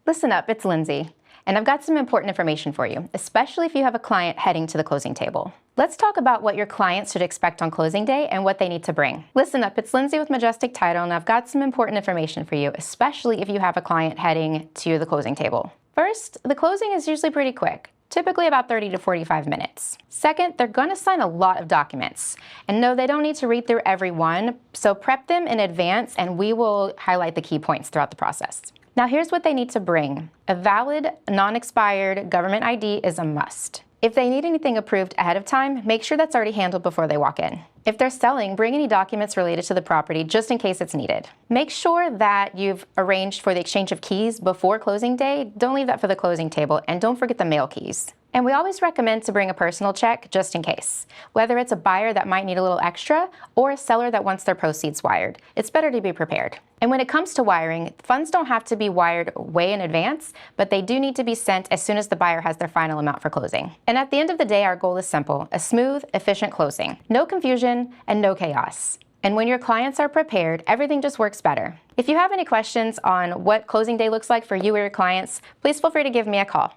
Listen up, it's Lindsay, and I've got some important information for you, especially if you have a client heading to the closing table. Let's talk about what your clients should expect on closing day and what they need to bring. Listen up, it's Lindsay with Majestic Title, and I've got some important information for you, especially if you have a client heading to the closing table. First, the closing is usually pretty quick, typically about 30 to 45 minutes. Second, they're going to sign a lot of documents. And no, they don't need to read through every one, so prep them in advance and we will highlight the key points throughout the process. Now here's what they need to bring. A valid, non-expired government ID is a must. If they need anything approved ahead of time, make sure that's already handled before they walk in. If they're selling, bring any documents related to the property just in case it's needed. Make sure that you've arranged for the exchange of keys before closing day. Don't leave that for the closing table, and don't forget the mail keys. And we always recommend to bring a personal check just in case. Whether it's a buyer that might need a little extra or a seller that wants their proceeds wired, it's better to be prepared. And when it comes to wiring, funds don't have to be wired way in advance, but they do need to be sent as soon as the buyer has their final amount for closing. And at the end of the day, our goal is simple: a smooth, efficient closing. No confusion and no chaos. And when your clients are prepared, everything just works better. If you have any questions on what closing day looks like for you or your clients, please feel free to give me a call.